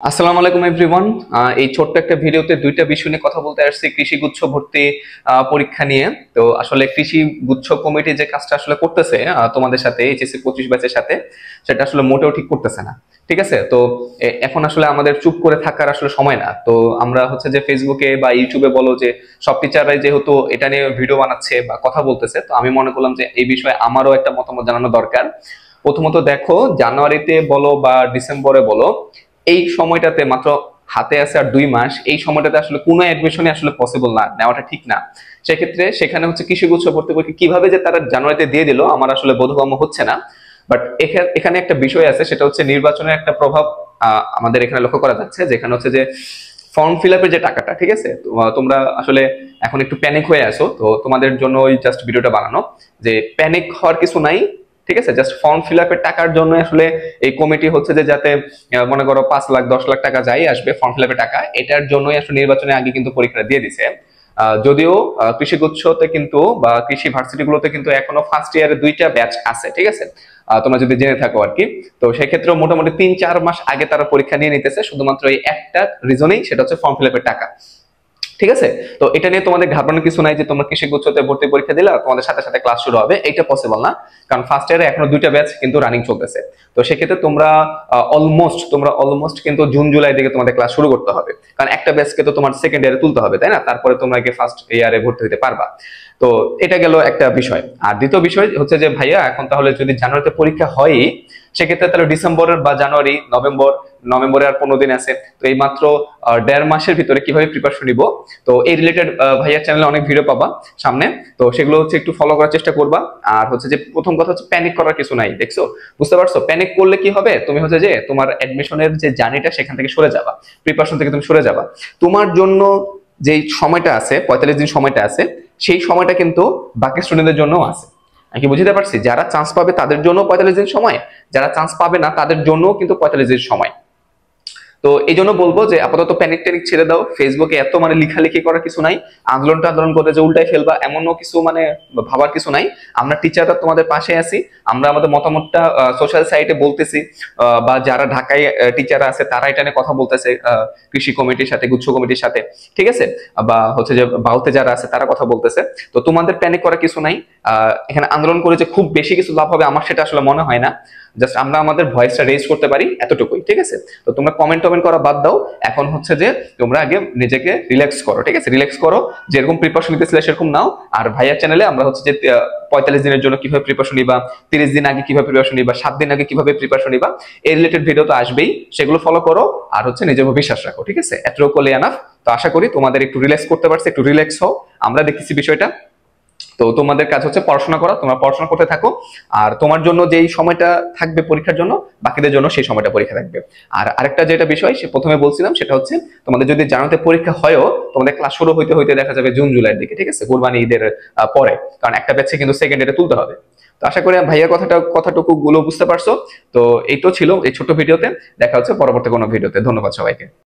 আসসালামু আলাইকুম এভরিওয়ান। এই ছোট্ট একটা ভিডিওতে দুইটা বিষয় নিয়ে কথা বলতে আসছি, কৃষি গুচ্ছ ভর্তি পরীক্ষা নিয়ে। তো আসলে কৃষি গুচ্ছ কমিটি যে কাজটা আসলে করতেছে তোমাদের সাথে এইচএসসি 25 ব্যাচের সাথে, সেটা আসলে মোটেও ঠিক করতেছে না। ঠিক আছে, তো এখন আসলে আমাদের চুপ করে থাকার আসলে সময় না। তো আমরা হচ্ছে যে ফেসবুকে বা ইউটিউবে বলো যে সব টিচাররাই যেহেতু এটা নিয়ে ভিডিও বানাচ্ছে বা কথা বলতেছে, তো আমি মনে করলাম যে এই বিষয়ে আমারও একটা মতামত জানানো দরকার। প্রথমত দেখো, জানুয়ারিতে বলো বা ডিসেম্বরে বলো, এই সময়টাতে মাত্র হাতে আছে আর 2 মাস, এই সময়টাতে আসলে কোনো অ্যাডমিশনই আসলে পসিবল না, নেওয়াটা ঠিক না। সেক্ষেত্রে সেখানে হচ্ছে কৃষি গুচ্ছ ভর্তি পরীক্ষা কিভাবে যে তারা জানুয়ারিতে দিয়ে দিল আমার আসলে বোধগম্য হচ্ছে না। বাট এখানে একটা বিষয় আছে, সেটা হচ্ছে নির্বাচনের একটা প্রভাব আমাদের এখানে লক্ষ্য করা যাচ্ছে, যেখানে হচ্ছে যে ফর্ম ফিল আপের যে টাকাটা, ঠিক আছে, তোমরা আসলে এখন একটু প্যানিক হয়ে আসো, তো তোমাদের জন্য ওই জাস্ট ভিডিওটা বানানো, যে প্যানিক হওয়ার কিছু নাই। ঠিক আছে, জাস্ট ফর্ম ফিল আপের টাকার জন্য আসলে এই কমিটি হচ্ছে যে যাতে মনে করো 5 লাখ 10 লাখ টাকা যাই আসবে ফর্ম ফিল আপের টাকা, এটার জন্যই আসলে নির্বাচনের আগে কিন্তু পরীক্ষা দিয়ে দিছে। যদিও কৃষি গুচ্ছতে কিন্তু বা কৃষি ভার্সিটি গুলোতে কিন্তু এখনো ফার্স্ট ইয়ারে 2টা ব্যাচ আছে, ঠিক আছে, তোমরা যদি জেনে থাকো আর কি। তো সেক্ষেত্রে মোটামুটি 3-4 মাস আগে তারা পরীক্ষা নিয়ে নিতেছে, শুধুমাত্র এই একটা রিজনেই, সেটা হচ্ছে ফর্ম ফিল আপের টাকা। ঠিক আছে, তো এটা নিয়ে তোমাদের ঘাবড়ানোর কিছু নাই যে তোমরা কৃষি গুচ্ছতে ভর্তি পরীক্ষা দিলে তোমাদের সাথে সাথে ক্লাস শুরু হবে, এটা পসিবল না। কারণ ফার্স্ট ইয়ারে এখনো 2টা ব্যাচ কিন্তু রানিং চলতেছে। তো সেক্ষেত্রে তোমরা অলমোস্ট কিন্তু জুন জুলাই দিকে তোমাদের ক্লাস শুরু করতে হবে, কারণ একটা ব্যাচকে তো তোমার সেকেন্ড ইয়ারে তুলতে হবে, তাই না? তারপরে তোমরা গিয়ে ফার্স্ট ইয়ারে ভর্তি হতে পারবা। তো এটা গেল একটা বিষয়। আর দ্বিতীয় বিষয় হচ্ছে যে ভাইয়া, এখন তাহলে যদি জানুয়ারিতে পরীক্ষা হয়, সেক্ষেত্রে তাহলে ডিসেম্বরের বা জানুয়ারি নভেম্বরে আর 15 দিন আছে, তো এই মাত্র 1.5 মাসের ভিতরে কিভাবে প্রিপারেশন নিব। তো এই রিলেটেড ভাইয়ার চ্যানেলে অনেক ভিডিও পাবা সামনে, তো সেগুলো হচ্ছে একটু ফলো করার চেষ্টা করবা। আর হচ্ছে যে প্রথম কথা হচ্ছে প্যানিক করার কিছু নাই, দেখছো, বুঝতে পারছো? প্যানিক করলে কি হবে, তুমি হচ্ছে যে তোমার অ্যাডমিশনের যে জার্নিটা সেখান থেকে সরে যাবা, প্রিপারেশন থেকে তুমি সরে যাবা। তোমার জন্য যে সময়টা আছে, 45 দিন সময়টা আছে, সেই সময়টা কিন্তু বাকি স্টুডেন্টদের জন্য আছে। আমি কি বুঝতে পারছি? যারা চান্স পাবে তাদের জন্য 45 দিন সময়, যারা চান্স পাবে না তাদের জন্য কিন্তু 45 দিন সময়। তো এই জন্য বলবো যে আপাতত প্যানিক ট্যানিক ছেড়ে দাও, ফেসবুকে এত মানে লিখালিখি করার কিছু নাই, আন্দোলন করে যে উল্টাই ফেলবা এমনও কিছু মানে ভাবার কিছু নাই। আমরা টিচাররা তোমাদের পাশে আছি, আমরা আমাদের মতামতটা সোশ্যাল সাইটে বলতেছি, বা যারা ঢাকায় টিচাররা আছে তারা এটা নিয়ে কথা বলতেছে কৃষি কমিটির সাথে, গুচ্ছ কমিটির সাথে, ঠিক আছে, বা হচ্ছে যে বাউতে যারা আছে তারা কথা বলতেছে। তো তোমাদের প্যানিক করার কিছু নাই। এখানে আন্দোলন করে যে খুব বেশি কিছু লাভ হবে আমার সেটা আসলে মনে হয় না। জাস্ট আমরা আমাদের ভয়েসটা রেজ করতে পারি, এতটুকুই, ঠিক আছে। তো তোমরা কমেন্ট করা বাদ দাও, এখন হচ্ছে যে তোমরা আগে নিজেকে রিল্যাক্স করো, ঠিক আছে, রিল্যাক্স করো, যেরকম প্রিপারেশন নিতেছিলে সেরকম নাও। আর ভাইয়ার চ্যানেলে আমরা হচ্ছে যে 45 দিনের জন্য কিভাবে প্রিপারেশন নিবা, 30 দিন আগে কিভাবে প্রিপারেশন নিবা, 7 দিন আগে কিভাবে প্রিপারেশন নিবা, এই রিলেটেড ভিডিও তো আসবেই, সেগুলো ফলো করো। আর হচ্ছে নিজের উপর বিশ্বাস রাখো, ঠিক আছে, এতটুকু করলে এনাফ। তো আশা করি তোমাদের একটু রিল্যাক্স করতে পারছি, একটু রিল্যাক্স হও, আমরা দেখতেছি বিষয়টা। তো তোমাদের কাজ হচ্ছে পড়াশোনা করা, তোমরা পড়াশোনা করতে থাকো। আর তোমার জন্য যেই সময়টা থাকবে পরীক্ষার জন্য, বাকিদের জন্য সেই সময়টা পরীক্ষা থাকবে। আর আরেকটা যেটা বিষয় সে প্রথমে বলছিলাম, সেটা হচ্ছে তোমাদের যদি জানুয়ারিতে পরীক্ষা হয়ও, তোমাদের ক্লাস শুরু হইতে হইতে দেখা যাবে জুন জুলাইয়ের দিকে, ঠিক আছে, কুরবানি ঈদের পরে, কারণ একটা ব্যাচে কিন্তু সেকেন্ড ইয়ারে তুলতে হবে। তো আশা করি ভাইয়া কথাটুকু গুলো বুঝতে পারছো। তো এই তো ছিল এই ছোট ভিডিওতে, দেখা হচ্ছে পরবর্তী কোনো ভিডিওতে। ধন্যবাদ সবাইকে।